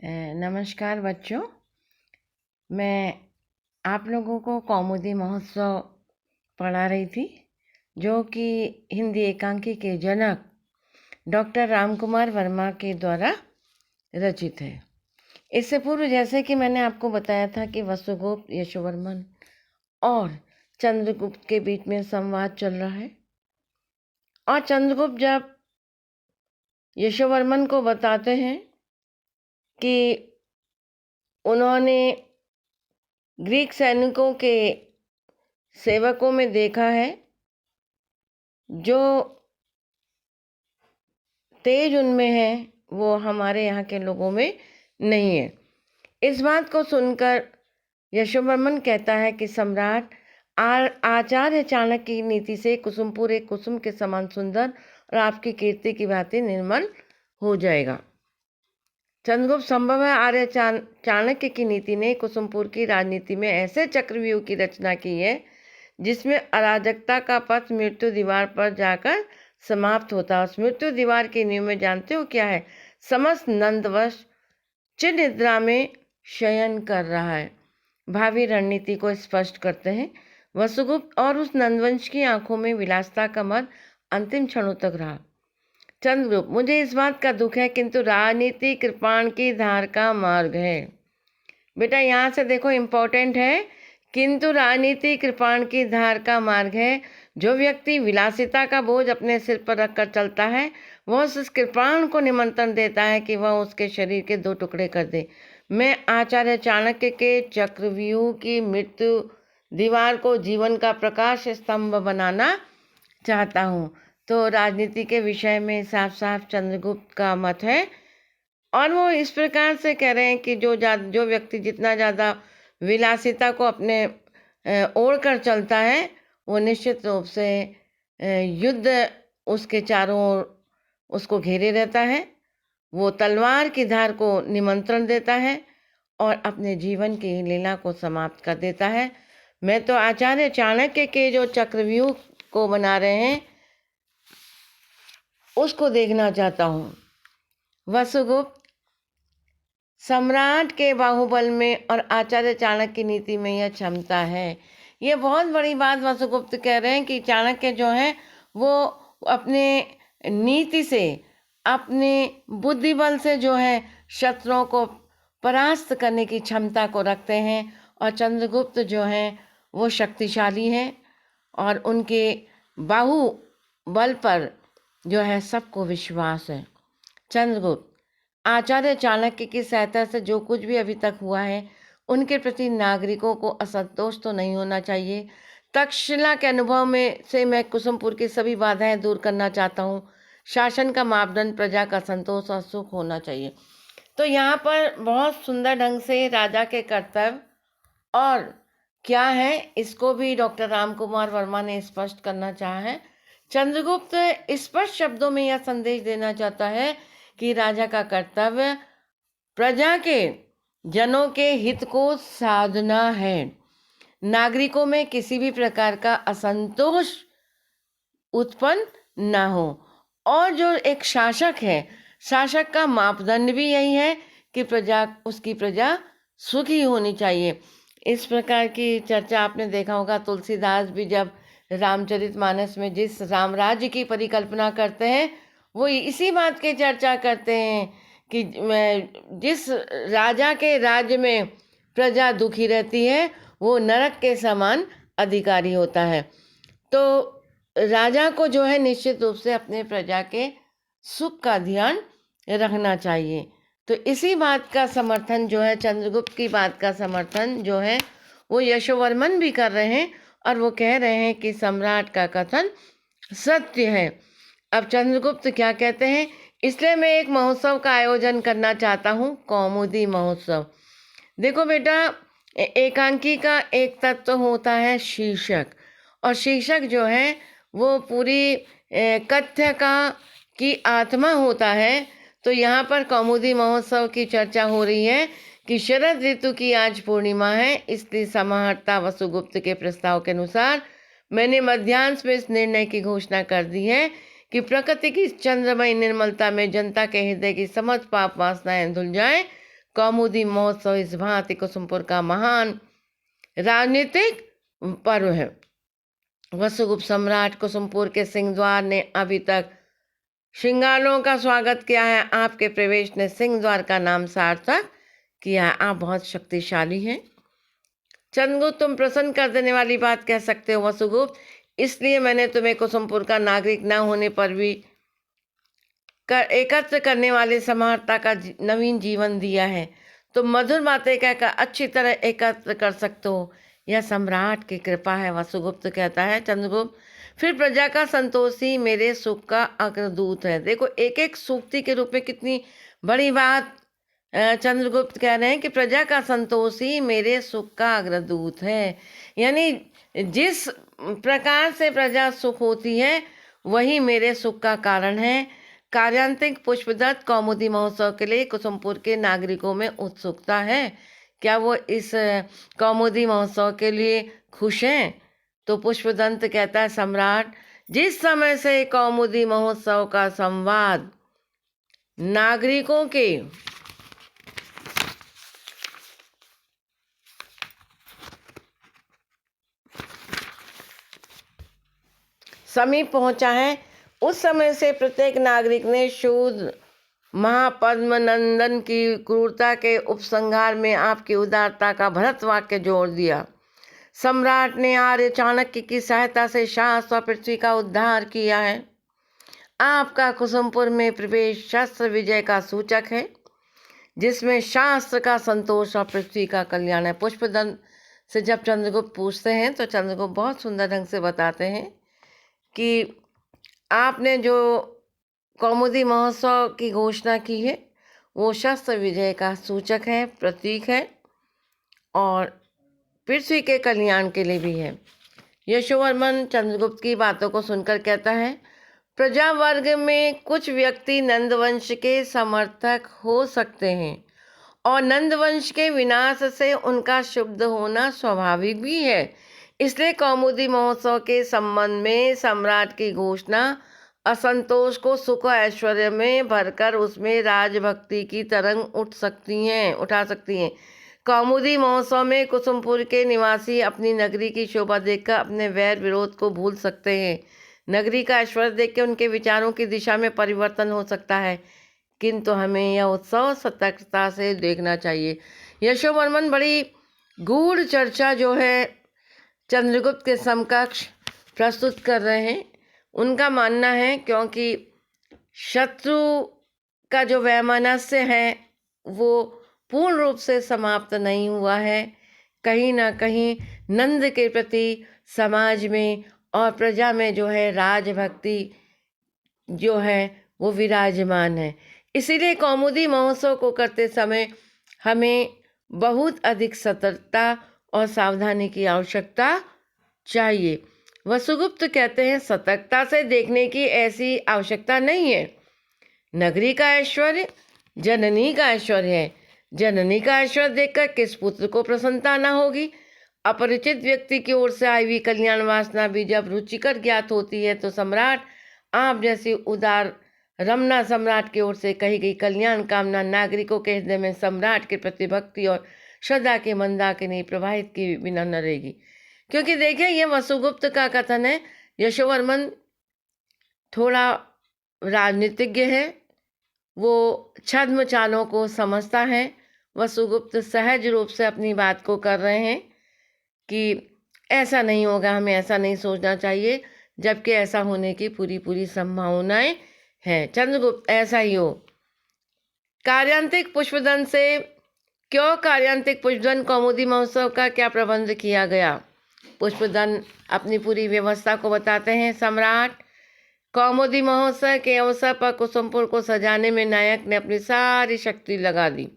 नमस्कार बच्चों। मैं आप लोगों को कौमुदी महोत्सव पढ़ा रही थी, जो कि हिंदी एकांकी के जनक डॉक्टर रामकुमार वर्मा के द्वारा रचित है। इससे पूर्व जैसे कि मैंने आपको बताया था कि वसुगुप्त, यशोवर्मन और चंद्रगुप्त के बीच में संवाद चल रहा है, और चंद्रगुप्त जब यशोवर्मन को बताते हैं कि उन्होंने ग्रीक सैनिकों के सेवकों में देखा है जो तेज उनमें है, वो हमारे यहाँ के लोगों में नहीं है। इस बात को सुनकर यशोवर्मन कहता है कि सम्राट आचार्य चाणक्य की नीति से कुसुमपुर एक कुसुम के समान सुंदर और आपकी कीर्ति की भांति निर्मल हो जाएगा। चंद्रगुप्त संभव है आर्य चाणक्य की नीति ने कुसुमपुर की राजनीति में ऐसे चक्रव्यूह की रचना की है जिसमें अराजकता का पथ मृत्यु दीवार पर जाकर समाप्त होता है। उस मृत्यु दीवार की नींव में जानते हो क्या है? समस्त नंदवश चिर निद्रा में शयन कर रहा है। भावी रणनीति को स्पष्ट करते हैं। वसुगुप्त और उस नंदवंश की आंखों में विलासता का मद अंतिम क्षणों तक रहा। चंद्रगुप्त, मुझे इस बात का दुख है, किंतु राजनीति कृपाण की धार का मार्ग है। बेटा यहाँ से देखो, इम्पोर्टेंट है, किंतु राजनीति कृपाण की धार का मार्ग है। जो व्यक्ति विलासिता का बोझ अपने सिर पर रखकर चलता है, वह उस कृपाण को निमंत्रण देता है कि वह उसके शरीर के 2 टुकड़े कर दे। मैं आचार्य चाणक्य के चक्रव्यूह की मृत्यु दीवार को जीवन का प्रकाश स्तंभ बनाना चाहता हूँ। तो राजनीति के विषय में साफ साफ चंद्रगुप्त का मत है, और वो इस प्रकार से कह रहे हैं कि जो व्यक्ति जितना ज़्यादा विलासिता को अपने ओढ़ कर चलता है, वो निश्चित रूप से युद्ध उसके चारों ओर उसको घेरे रहता है। वो तलवार की धार को निमंत्रण देता है और अपने जीवन की लीला को समाप्त कर देता है। मैं तो आचार्य चाणक्य के जो चक्रव्यूह को बना रहे हैं उसको देखना चाहता हूँ। वसुगुप्त, सम्राट के बाहुबल में और आचार्य चाणक्य की नीति में यह क्षमता है। ये बहुत बड़ी बात वसुगुप्त कह रहे हैं कि चाणक्य जो है वो अपने नीति से, अपने बुद्धिबल से जो है शत्रुओं को परास्त करने की क्षमता को रखते हैं, और चंद्रगुप्त जो हैं वो शक्तिशाली हैं और उनके बाहुबल पर जो है सबको विश्वास है। चंद्रगुप्त, आचार्य चाणक्य की सहायता से जो कुछ भी अभी तक हुआ है, उनके प्रति नागरिकों को असंतोष तो नहीं होना चाहिए। तक्षशिला के अनुभव में से मैं कुसुमपुर की सभी बाधाएं दूर करना चाहता हूँ। शासन का मापदंड प्रजा का संतोष और सुख होना चाहिए। तो यहाँ पर बहुत सुंदर ढंग से राजा के कर्तव्य और क्या है, इसको भी डॉक्टर रामकुमार वर्मा ने स्पष्ट करना चाहा है। चंद्रगुप्त स्पष्ट शब्दों में यह संदेश देना चाहता है कि राजा का कर्तव्य प्रजा के जनों के हित को साधना है। नागरिकों में किसी भी प्रकार का असंतोष उत्पन्न ना हो, और जो एक शासक है, शासक का मापदंड भी यही है कि उसकी प्रजा सुखी होनी चाहिए। इस प्रकार की चर्चा आपने देखा होगा, तुलसीदास भी जब रामचरितमानस में जिस रामराज्य की परिकल्पना करते हैं, वो इसी बात की चर्चा करते हैं कि जिस राजा के राज्य में प्रजा दुखी रहती है, वो नरक के समान अधिकारी होता है। तो राजा को जो है निश्चित रूप से अपने प्रजा के सुख का ध्यान रखना चाहिए। तो इसी बात का समर्थन जो है, चंद्रगुप्त की बात का समर्थन जो है, वो यशोवर्मन भी कर रहे हैं, और वो कह रहे हैं कि सम्राट का कथन सत्य है। अब चंद्रगुप्त क्या कहते हैं? इसलिए मैं एक महोत्सव का आयोजन करना चाहता हूँ, कौमुदी महोत्सव। देखो बेटा, एकांकी का एक तत्व होता है शीर्षक, और शीर्षक जो है वो पूरी कथ्य की आत्मा होता है। तो यहाँ पर कौमुदी महोत्सव की चर्चा हो रही है कि शरद ऋतु की आज पूर्णिमा है, इसलिए समाहर्ता वसुगुप्त के प्रस्ताव के अनुसार मैंने मध्यांश में इस निर्णय की घोषणा कर दी है कि प्रकृति की चंद्रमय निर्मलता में जनता के हृदय की समस्त पाप वासनाएं धुल जाएं। कौमुदी महोत्सव इस भांति कुसुमपुर का महान राजनीतिक पर्व है। वसुगुप्त सम्राट कुसुमपुर के सिंहद्वार ने अभी तक श्रृंगारों का स्वागत किया है। आपके प्रवेश ने सिंहद्वार का नाम सार्थक किया है। आप बहुत शक्तिशाली हैं। चंद्रगुप्त, तुम प्रसन्न कर देने वाली बात कह सकते हो वसुगुप्त, इसलिए मैंने तुम्हें कुसुमपुर का नागरिक न होने पर भी एकत्र करने वाले समाहर्ता का नवीन जीवन दिया है। तुम मधुर बातें कहकर अच्छी तरह एकत्र कर सकते हो, यह सम्राट की कृपा है। वसुगुप्त कहता है चंद्रगुप्त, फिर प्रजा का संतोष ही मेरे सुख का अग्रदूत है। देखो, एक एक सूक्ति के रूप में कितनी बड़ी बात चंद्रगुप्त कह रहे हैं कि प्रजा का संतोष ही मेरे सुख का अग्रदूत है। यानी जिस प्रकार से प्रजा सुख होती है वही मेरे सुख का कारण है। कार्यांतिक पुष्पदत्त कौमुदी महोत्सव के लिए कुसुमपुर के नागरिकों में उत्सुकता है। क्या वो इस कौमुदी महोत्सव के लिए खुश हैं? तो पुष्पदंत कहता है, सम्राट, जिस समय से कौमुदी महोत्सव का संवाद नागरिकों के समीप पहुंचा है, उस समय से प्रत्येक नागरिक ने शूद्र महापद्मनंदन की क्रूरता के उपसंहार में आपकी उदारता का भरत वाक्य जोड़ दिया। सम्राट ने आर्य चाणक्य की सहायता से शास्त्र और पृथ्वी का उद्धार किया है। आपका कुसुमपुर में प्रवेश शस्त्र विजय का सूचक है, जिसमें शास्त्र का संतोष और पृथ्वी का कल्याण है। पुष्पदंत से जब चंद्रगुप्त पूछते हैं तो चंद्रगुप्त बहुत सुंदर ढंग से बताते हैं कि आपने जो कौमुदी महोत्सव की घोषणा की है वो शस्त्र विजय का सूचक है, प्रतीक है और पृथ्वी के कल्याण के लिए भी है। यशोवर्मन चंद्रगुप्त की बातों को सुनकर कहता है, प्रजा वर्ग में कुछ व्यक्ति नंदवंश के समर्थक हो सकते हैं और नंदवंश के विनाश से उनका शुद्ध होना स्वाभाविक भी है। इसलिए कौमुदी महोत्सव के संबंध में सम्राट की घोषणा असंतोष को सुख और ऐश्वर्य में भरकर उसमें राजभक्ति की तरंग उठा सकती हैं। कौमुदी महोत्सव में कुसुमपुर के निवासी अपनी नगरी की शोभा देखकर अपने वैर विरोध को भूल सकते हैं। नगरी का ऐश्वर्य देख के उनके विचारों की दिशा में परिवर्तन हो सकता है, किंतु हमें यह उत्सव सतर्कता से देखना चाहिए। यशोवर्मन बड़ी गूढ़ चर्चा जो है चंद्रगुप्त के समकक्ष प्रस्तुत कर रहे हैं। उनका मानना है क्योंकि शत्रु का जो वैमनस्य है वो पूर्ण रूप से समाप्त नहीं हुआ है। कहीं ना कहीं नंद के प्रति समाज में और प्रजा में जो है राजभक्ति जो है वो विराजमान है। इसीलिए कौमुदी महोत्सव को करते समय हमें बहुत अधिक सतर्कता और सावधानी की आवश्यकता चाहिए। वसुगुप्त कहते हैं, सतर्कता से देखने की ऐसी आवश्यकता नहीं है। नगरी का ऐश्वर्य जननी का ऐश्वर्य है। जननी का ऐश्वर्य देखकर किस पुत्र को प्रसन्नता न होगी। अपरिचित व्यक्ति की ओर से आई हुई कल्याण वासना भी जब रुचिकर ज्ञात होती है तो सम्राट, आप जैसी उदार रमना सम्राट की ओर से कही गई कल्याण कामना नागरिकों के हृदय में सम्राट के प्रति भक्ति और श्रद्धा के मंदाकिनी प्रवाहित की बिना न रहेगी। क्योंकि देखिए, ये वसुगुप्त का कथन है। यशोवर्मन थोड़ा राजनीतिज्ञ है, वो छद्म चालों को समझता है। वसुगुप्त सहज रूप से अपनी बात को कर रहे हैं कि ऐसा नहीं होगा, हमें ऐसा नहीं सोचना चाहिए, जबकि ऐसा होने की पूरी पूरी संभावनाएं हैं। चंद्रगुप्त, ऐसा ही हो। कार्यांतिक पुष्पदंत से क्यों कार्यांतिक पुष्पदंत कौमुदी महोत्सव का क्या प्रबंध किया गया? पुष्पदंत अपनी पूरी व्यवस्था को बताते हैं। सम्राट, कौमुदी महोत्सव के अवसर पर कुसुमपुर को सजाने में नायक ने अपनी सारी शक्ति लगा दी।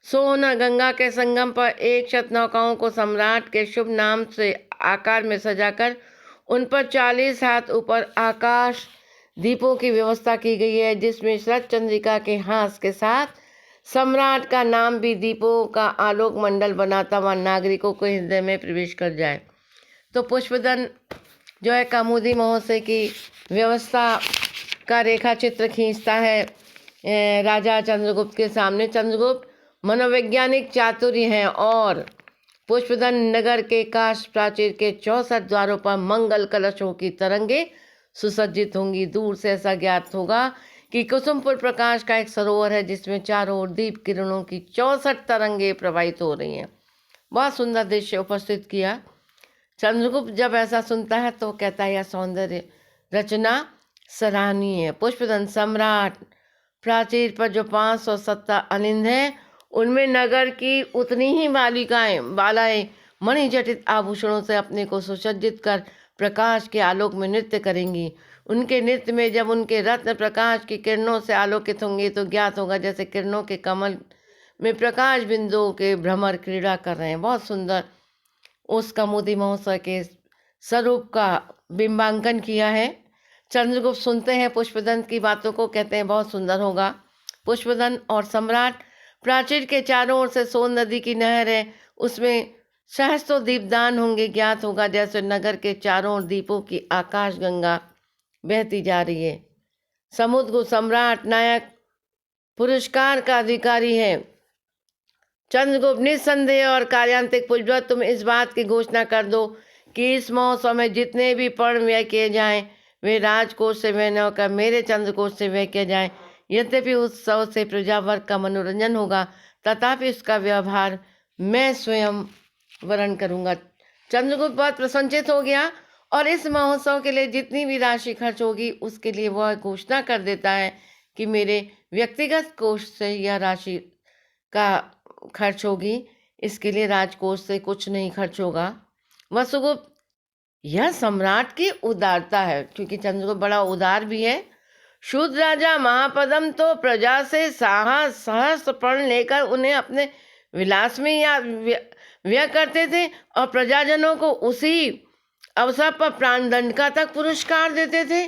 सोन और गंगा के संगम पर 100 नौकाओं को सम्राट के शुभ नाम से आकार में सजाकर उन पर 40 हाथ ऊपर आकाश दीपों की व्यवस्था की गई है, जिसमें शरद चंद्रिका के हास के साथ सम्राट का नाम भी दीपों का आलोक मंडल बनाता हुआ नागरिकों के हृदय में प्रवेश कर जाए। तो पुष्पदंत जो है कौमुदी महोत्सव की व्यवस्था का रेखा चित्र खींचता है राजा चंद्रगुप्त के सामने। चंद्रगुप्त, मनोवैज्ञानिक चातुर्य है और पुष्पदन नगर के काश प्राचीर के 64 द्वारों पर मंगल कलशों की तरंगे सुसज्जित होंगी। दूर से ऐसा ज्ञात होगा कि कुसुमपुर प्रकाश का एक सरोवर है जिसमें चारों ओर दीप किरणों की 64 तरंगे प्रवाहित हो रही हैं। बहुत सुंदर दृश्य उपस्थित किया। चंद्रगुप्त जब ऐसा सुनता है तो कहता है यह सौंदर्य रचना सराहनीय है। पुष्पदन सम्राट प्राचीर पर जो 570 अनिंद हैं उनमें नगर की उतनी ही बालाएं मणिजटित आभूषणों से अपने को सुसज्जित कर प्रकाश के आलोक में नृत्य करेंगी। उनके नृत्य में जब उनके रत्न प्रकाश की किरणों से आलोकित होंगे तो ज्ञात होगा जैसे किरणों के कमल में प्रकाश बिंदुओं के भ्रमर क्रीड़ा कर रहे हैं। बहुत सुंदर उस कौमुदी महोत्सव के स्वरूप का बिंबांकन किया है। चंद्रगुप्त सुनते हैं पुष्पदंत की बातों को, कहते हैं बहुत सुंदर होगा। पुष्पदन और सम्राट प्राचीर के चारों ओर से सोन नदी की नहर है, उसमें सहस्त्रों दीपदान होंगे। ज्ञात होगा जैसे नगर के चारों ओर दीपों की आकाश गंगा बहती जा रही है। समुद्रगुप्त सम्राट नायक पुरस्कार का अधिकारी है। चंद्रगुप्त निस्संदेह और कार्यांतिक पुष्पदत्त तुम इस बात की घोषणा कर दो कि इस महोत्सव में जितने भी पर्ण व्यय किए जाएं वे राजकोष से व्यय न होकर मेरे चंद्रकोष से व्यय किए जाएं। यद्यपि उत्सव से प्रजा वर्ग का मनोरंजन होगा तथापि उसका व्यवहार मैं स्वयं वरण करूंगा। चंद्रगुप्त बहुत प्रसन्नचित हो गया और इस महोत्सव के लिए जितनी भी राशि खर्च होगी उसके लिए वह घोषणा कर देता है कि मेरे व्यक्तिगत कोष से यह राशि का खर्च होगी, इसके लिए राजकोष से कुछ नहीं खर्च होगा। वसुगुप्त यह सम्राट की उदारता है, क्योंकि चंद्रगुप्त बड़ा उदार भी है। शूद्र राजा महापदम तो प्रजा से सहस्त्र पर्ण लेकर उन्हें अपने विलास में या व्यय करते थे और प्रजाजनों को उसी अवसर पर प्राणदंड का तक पुरस्कार देते थे।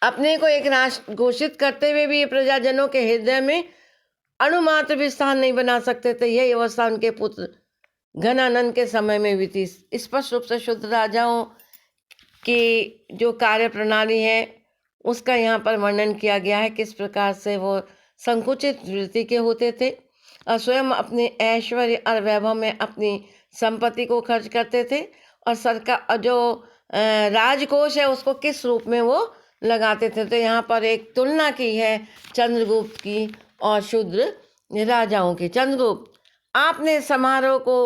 अपने को एक राष्ट्र घोषित करते हुए भी ये प्रजाजनों के हृदय में अणुमात्र भी स्थान नहीं बना सकते थे। यही अवस्था उनके पुत्र घनानंद के समय में भी थी। स्पष्ट रूप से शुद्ध राजाओं की जो कार्य प्रणाली है उसका यहाँ पर वर्णन किया गया है, किस प्रकार से वो संकुचित वृत्ति के होते थे और स्वयं अपने ऐश्वर्य और वैभव में अपनी संपत्ति को खर्च करते थे और सरकार जो राजकोष है उसको किस रूप में वो लगाते थे। तो यहाँ पर एक तुलना की है चंद्रगुप्त की और शूद्र राजाओं की। चंद्रगुप्त आपने समारोह को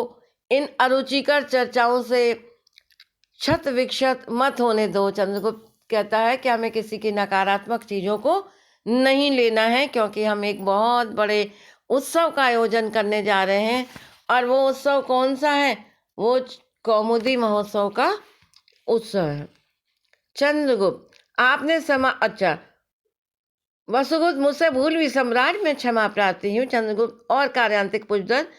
इन अरुचिकर चर्चाओं से क्षत विक्षत मत होने दो। चंद्रगुप्त कहता है कि हमें किसी की नकारात्मक चीज़ों को नहीं लेना है, क्योंकि हम एक बहुत बड़े उत्सव का आयोजन करने जा रहे हैं। और वो उत्सव कौन सा है? वो कौमुदी महोत्सव का उत्सव है। चंद्रगुप्त आपने वसुगुप्त मुझसे भूल भी सम्राट में क्षमा प्रार्थी हूँ। चंद्रगुप्त और कार्यांतिक पुष्पदत्त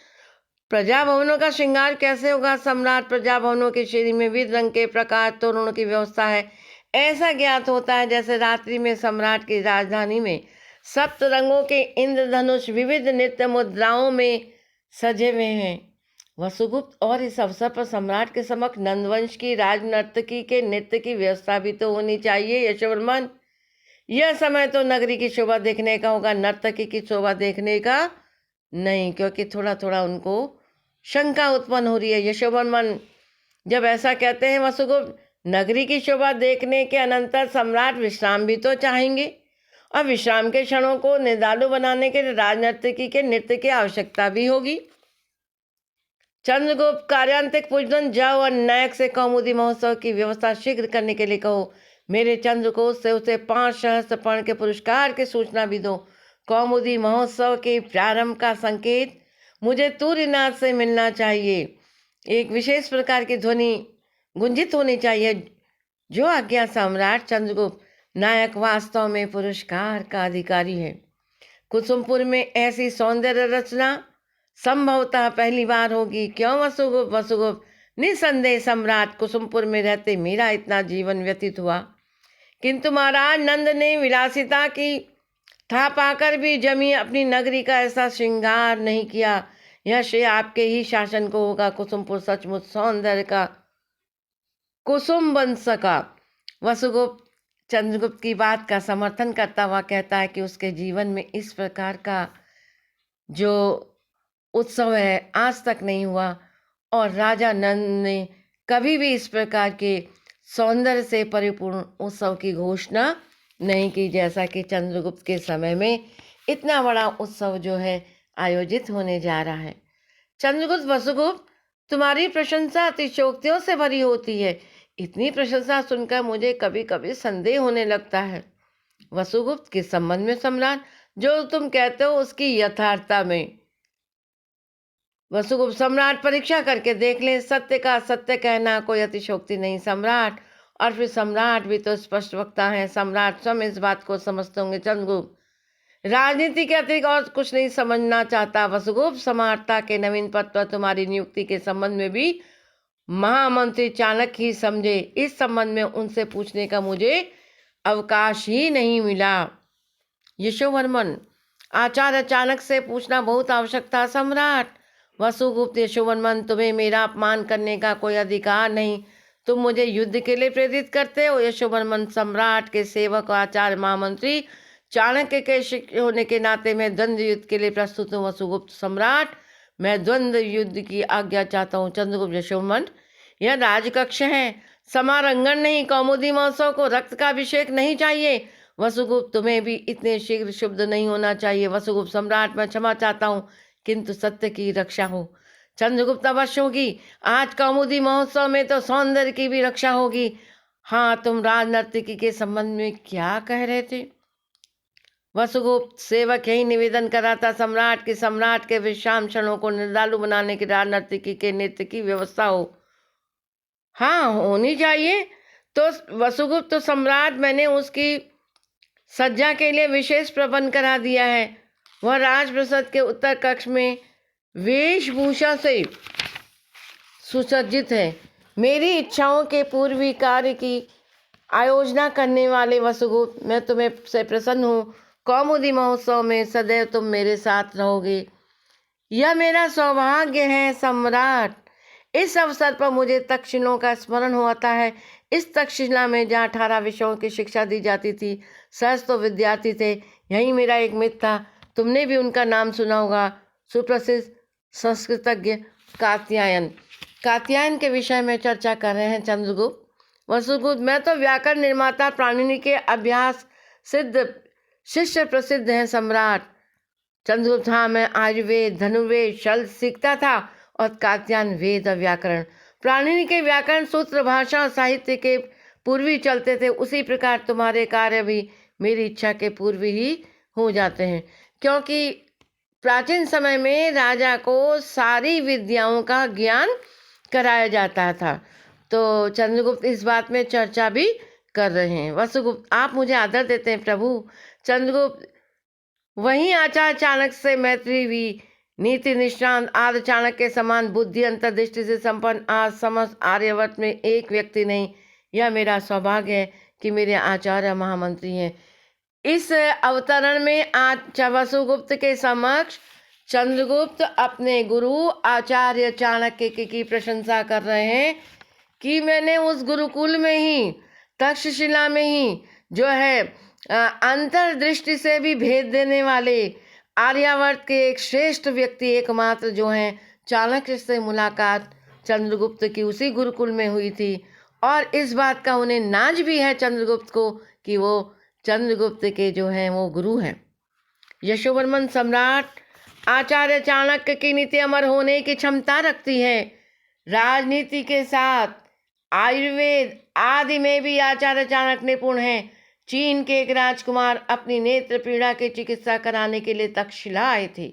प्रजा भवनों का श्रृंगार कैसे होगा? सम्राट प्रजा भवनों की श्रेणी में विविध रंग के प्रकाश तोरणों की व्यवस्था है। ऐसा ज्ञात होता है जैसे रात्रि में सम्राट की राजधानी में सप्त रंगों के इंद्रधनुष विविध नृत्य मुद्राओं में सजे हुए हैं। वसुगुप्त और इस अवसर पर सम्राट के समक्ष नंदवंश की राज नर्तकी के नृत्य की व्यवस्था भी तो होनी चाहिए। यशोवर्मन, यह समय तो नगरी की शोभा देखने का होगा, नर्तकी की शोभा देखने का नहीं, क्योंकि थोड़ा थोड़ा उनको शंका उत्पन्न हो रही है। यशोवर्मन जब ऐसा कहते हैं वसुगुप्त, नगरी की शोभा देखने के अनंतर सम्राट विश्राम भी तो चाहेंगे और विश्राम के क्षणों को निरालु बनाने के लिए राजनर्तकी के नृत्य की आवश्यकता भी होगी। चंद्रगुप्त कार्यांतिक पुष्पदत्त जाओ और नायक से कौमुदी महोत्सव की व्यवस्था शीघ्र करने के लिए कहो। मेरे चंद्रकोष से उसे 5 सहस्त्र पर्ण के पुरस्कार की सूचना भी दो। कौमुदी महोत्सव के प्रारंभ का संकेत मुझे तूर्यनाथ से मिलना चाहिए। एक विशेष प्रकार की ध्वनि गुंजित होनी चाहिए। जो आज्ञा सम्राट। चंद्रगुप्त नायक वास्तव में पुरस्कार का अधिकारी है। कुसुमपुर में ऐसी सौंदर्य रचना संभवतः पहली बार होगी। क्यों वसुगुप्त? वसुगुप्त निसंदेह सम्राट, कुसुमपुर में रहते मेरा इतना जीवन व्यतीत हुआ, किंतु महाराज नंद ने विलासिता की था पाकर भी जमी अपनी नगरी का ऐसा श्रृंगार नहीं किया। यह श्रेय आपके ही शासन को होगा। कुसुमपुर सचमुच सौंदर्य का कुसुम बन सका। वसुगुप्त चंद्रगुप्त की बात का समर्थन करता हुआ कहता है कि उसके जीवन में इस प्रकार का जो उत्सव है आज तक नहीं हुआ और राजा नंद ने कभी भी इस प्रकार के सौंदर्य से परिपूर्ण उत्सव की घोषणा नहीं की जैसा कि चंद्रगुप्त के समय में इतना बड़ा उत्सव जो है आयोजित होने जा रहा है। चंद्रगुप्त वसुगुप्त, तुम्हारी प्रशंसा अतिशयोक्तियों से भरी होती है। इतनी प्रशंसा सुनकर मुझे कभी कभी संदेह होने लगता है। वसुगुप्त के संबंध में सम्राट, जो तुम कहते हो उसकी यथार्थता में। वसुगुप्त, सम्राट परीक्षा करके देख लें, सत्य का सत्य कहना कोई अतिशयोक्ति नहीं सम्राट। और फिर सम्राट भी तो स्पष्ट वक्ता है, सम्राट स्वयं इस बात को समझते होंगे। चंद्रगुप्त, राजनीति के अतिरिक्त और कुछ नहीं समझना चाहता वसुगुप्त। समार्ता के नवीन पद पर तुम्हारी नियुक्ति के संबंध में भी महामंत्री चाणक्य ही समझे। इस संबंध में उनसे पूछने का मुझे अवकाश ही नहीं मिला। यशोवर्मन, आचार्य चाणक्य से पूछना बहुत आवश्यक था सम्राट। वसुगुप्त, यशोवर्मन, तुम्हें मेरा अपमान करने का कोई अधिकार नहीं। तुम मुझे युद्ध के लिए प्रेरित करते हो। यशोवर्मन, सम्राट के सेवक और आचार्य महामंत्री चाणक्य के शिष्य होने के नाते मैं द्वंद्व युद्ध के लिए प्रस्तुत हूँ। वसुगुप्त, सम्राट, मैं द्वंद्व युद्ध की आज्ञा चाहता हूँ। चंद्रगुप्त, यशोवर्मन, यह राजकक्ष है, समारंगण नहीं। कौमुदी महोत्सव को रक्त का अभिषेक नहीं चाहिए। वसुगुप्त, तुम्हें भी इतने शीघ्र शुद्ध नहीं होना चाहिए। वसुगुप्त, सम्राट, मैं क्षमा चाहता हूँ, किंतु सत्य की रक्षा हो। चंद्रगुप्त, अवश्य होगी। आज कौमुदी महोत्सव में तो सौंदर्य की भी रक्षा होगी। हाँ, तुम राजनर्तकी के संबंध में क्या कह रहे थे? वसुगुप्त, सेवक यही निवेदन कर रहा था सम्राट कि सम्राट के विश्राम क्षणों को निर्दालु बनाने की राजनर्तकी के नृत्य की व्यवस्था हो। हाँ, होनी चाहिए। तो वसुगुप्त, तो सम्राट, मैंने उसकी सज्जा के लिए विशेष प्रबंध करा दिया है। वह राजप्रसाद के उत्तर कक्ष में वेशभूषा से सुसज्जित है। मेरी इच्छाओं के पूर्वी कार्य की आयोजना करने वाले वसुगुप्त, मैं तुम्हें से प्रसन्न हूँ। कौमुदी महोत्सव में सदैव तुम मेरे साथ रहोगे, यह मेरा सौभाग्य है सम्राट। इस अवसर पर मुझे तक्षशिलाओं का स्मरण होता है। इस तक्षशिला में जहाँ 18 विषयों की शिक्षा दी जाती थी, सहस्त्र तो विद्यार्थी थे। यही मेरा एक मित्र था, तुमने भी उनका नाम सुना होगा, सुप्रसिद्ध संस्कृतज्ञ कात्यायन। कात्यायन के विषय में चर्चा कर रहे हैं चंद्रगुप्त। वसुगुप्त, मैं तो व्याकरण निर्माता पाणिनि के अभ्यास सिद्ध शिष्य प्रसिद्ध हैं सम्राट। चंद्रगुप्त, हाँ, मैं आयुर्वेद, धनुर्वेद, शल्य सीखता था और कात्यायन वेद और व्याकरण। पाणिनि के व्याकरण सूत्र, भाषा और साहित्य के पूर्वी चलते थे। उसी प्रकार तुम्हारे कार्य भी मेरी इच्छा के पूर्वी ही हो जाते हैं, क्योंकि प्राचीन समय में राजा को सारी विद्याओं का ज्ञान कराया जाता था। तो चंद्रगुप्त इस बात में चर्चा भी कर रहे हैं। वसुगुप्त, आप मुझे आदर देते हैं प्रभु। चंद्रगुप्त, वहीं आचार्य चाणक्य से मैत्री हुई। नीति निष्णात आदि चाणक्य के समान बुद्धि अंतर्दृष्टि से संपन्न आज समस्त आर्यवर्त में एक व्यक्ति नहीं। यह मेरा सौभाग्य है कि मेरे आचार्य महामंत्री हैं। इस अवतरण में आज वसुगुप्त के समक्ष चंद्रगुप्त अपने गुरु आचार्य चाणक्य की प्रशंसा कर रहे हैं कि मैंने उस गुरुकुल में ही, तक्षशिला में ही, जो है अंतर्दृष्टि से भी भेद देने वाले आर्यावर्त के एक श्रेष्ठ व्यक्ति एकमात्र जो हैं चाणक्य से मुलाकात चंद्रगुप्त की उसी गुरुकुल में हुई थी। और इस बात का उन्हें नाज भी है चंद्रगुप्त को कि वो चंद्रगुप्त के जो हैं वो गुरु हैं। यशोवर्मन, सम्राट, आचार्य चाणक्य की नीति अमर होने की क्षमता रखती है। राजनीति के साथ आयुर्वेद आदि में भी आचार्य चाणक्य निपुण हैं। चीन के एक राजकुमार अपनी नेत्र पीड़ा की चिकित्सा कराने के लिए तक्षशिला आए थे।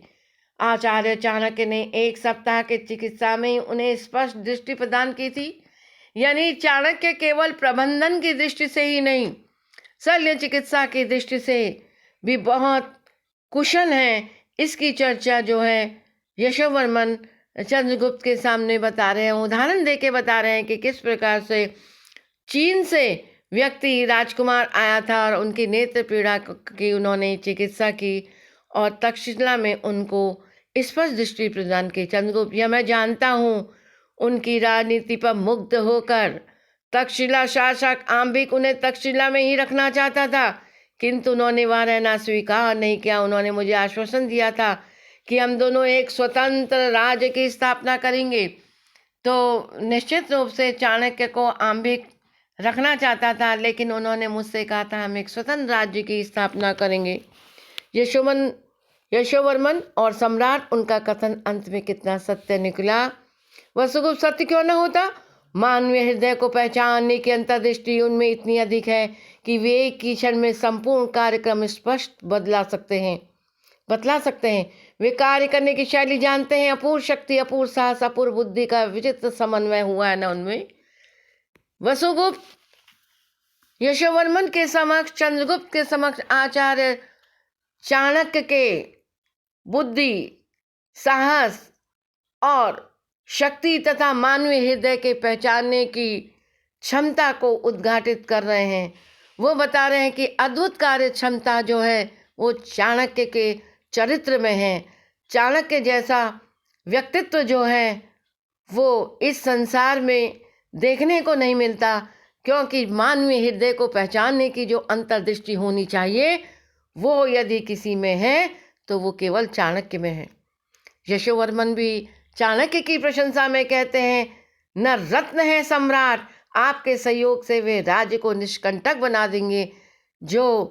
आचार्य चाणक्य ने 1 सप्ताह की चिकित्सा में उन्हें स्पष्ट दृष्टि प्रदान की थी। यानी चाणक्य केवल प्रबंधन की दृष्टि से ही नहीं, शल्य चिकित्सा की दृष्टि से भी बहुत कुशल हैं। इसकी चर्चा जो है यशोवर्मन चंद्रगुप्त के सामने बता रहे हैं, उदाहरण देके बता रहे हैं कि किस प्रकार से चीन से व्यक्ति राजकुमार आया था और उनकी नेत्र पीड़ा की उन्होंने चिकित्सा की और तक्षशिला में उनको स्पष्ट दृष्टि प्रदान की। चंद्रगुप्त, यह मैं जानता हूँ, उनकी राजनीति पर मुग्ध होकर तक्षशिला शासक आंबिक उन्हें तक्षशिला में ही रखना चाहता था, किंतु उन्होंने वहाँ रहना स्वीकार नहीं किया। उन्होंने मुझे आश्वासन दिया था कि हम दोनों एक स्वतंत्र राज्य की स्थापना करेंगे। तो निश्चित रूप से चाणक्य को आंबिक रखना चाहता था, लेकिन उन्होंने मुझसे कहा था हम एक स्वतंत्र राज्य की स्थापना करेंगे। यशोवर्मन और सम्राट, उनका कथन अंत में कितना सत्य निकला। वसुगुप्त सत्य क्यों न होता? मानवीय हृदय को पहचानने की अंतर्दृष्टि उनमें इतनी अधिक है कि वे एक ही क्षण में संपूर्ण कार्यक्रम स्पष्ट बतला सकते हैं। वे कार्य करने की शैली जानते हैं। अपूर्व शक्ति, अपूर्व साहस, अपूर्व बुद्धि का विचित्र समन्वय हुआ है ना उनमें। वसुगुप्त यशोवर्मन के समक्ष, चंद्रगुप्त के समक्ष आचार्य चाणक्य के बुद्धि, साहस और शक्ति तथा मानवीय हृदय के पहचानने की क्षमता को उद्घाटित कर रहे हैं। वो बता रहे हैं कि अद्भुत कार्य क्षमता जो है वो चाणक्य के चरित्र में है। चाणक्य जैसा व्यक्तित्व जो है वो इस संसार में देखने को नहीं मिलता, क्योंकि मानवीय हृदय को पहचानने की जो अंतर्दृष्टि होनी चाहिए वो यदि किसी में है तो वो केवल चाणक्य में है। यशोवर्मन भी चाणक्य की प्रशंसा में कहते हैं, न रत्न है सम्राट, आपके सहयोग से वे राज्य को निष्कंटक बना देंगे। जो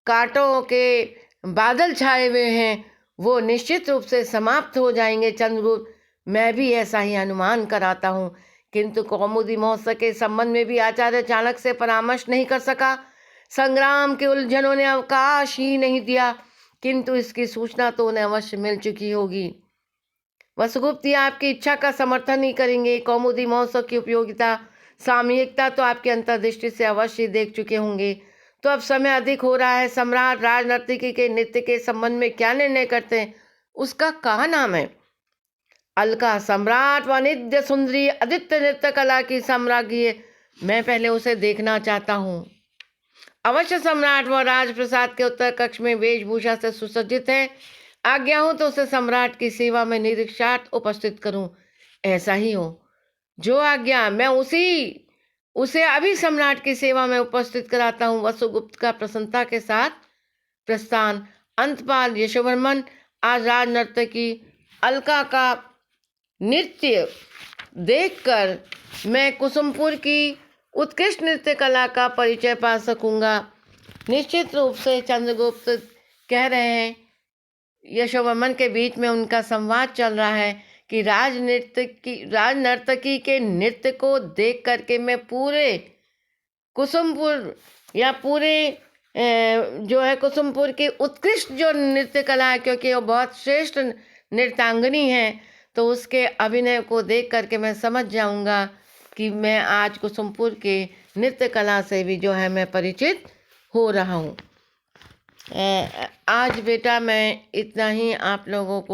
कांटों के बादल छाए हुए हैं वो निश्चित रूप से समाप्त हो जाएंगे। चंद्रगुप्त, मैं भी ऐसा ही अनुमान कराता हूँ, किंतु कौमुदी महोत्सव के संबंध में भी आचार्य चाणक्य से परामर्श नहीं कर सका। संग्राम के उलझनों ने अवकाश ही नहीं दिया, किंतु इसकी सूचना तो उन्हें अवश्य मिल चुकी होगी। वसुगुप्त, ये आपकी इच्छा का समर्थन नहीं करेंगे। कौमुदी महोत्सव की उपयोगिता, सामयिकता तो आपकी अंतर्दृष्टि से अवश्य देख चुके होंगे। तो अब समय अधिक हो रहा है। सम्राट राजनर्तकी के नृत्य के संबंध में क्या निर्णय करते हैं, उसका क्या नाम है? अलका सम्राट व नित्य सुंदरी आदित्य नृत्य कला की सम्राज्ञी है। मैं पहले उसे देखना चाहता हूँ। अवश्य सम्राट व राजप्रसाद के उत्तर कक्ष में वेशभूषा से सुसज्जित है। आज्ञा हो तो उसे सम्राट की सेवा में निरीक्षार्थ उपस्थित करूं। ऐसा ही हो। जो आज्ञा, मैं उसे अभी सम्राट की सेवा में उपस्थित कराता हूं। वसुगुप्त का प्रसन्नता के साथ प्रस्थान। अंतपाल यशोवर्मन आज राज नर्तकी अलका का नृत्य देखकर मैं कुसुमपुर की उत्कृष्ट नृत्य कला का परिचय पा सकूंगा। निश्चित रूप से चंद्रगुप्त कह रहे हैं, यशोवर्मन के बीच में उनका संवाद चल रहा है कि राजनर्तकी के नृत्य को देख करके मैं पूरे कुसुमपुर या पूरे जो है कुसुमपुर की उत्कृष्ट जो नृत्य कला है, क्योंकि वो बहुत श्रेष्ठ नृत्यांगनी है, तो उसके अभिनय को देख करके मैं समझ जाऊंगा कि मैं आज कुसुमपुर के नृत्य कला से भी जो है मैं परिचित हो रहा हूँ। आज बेटा मैं इतना ही आप लोगों को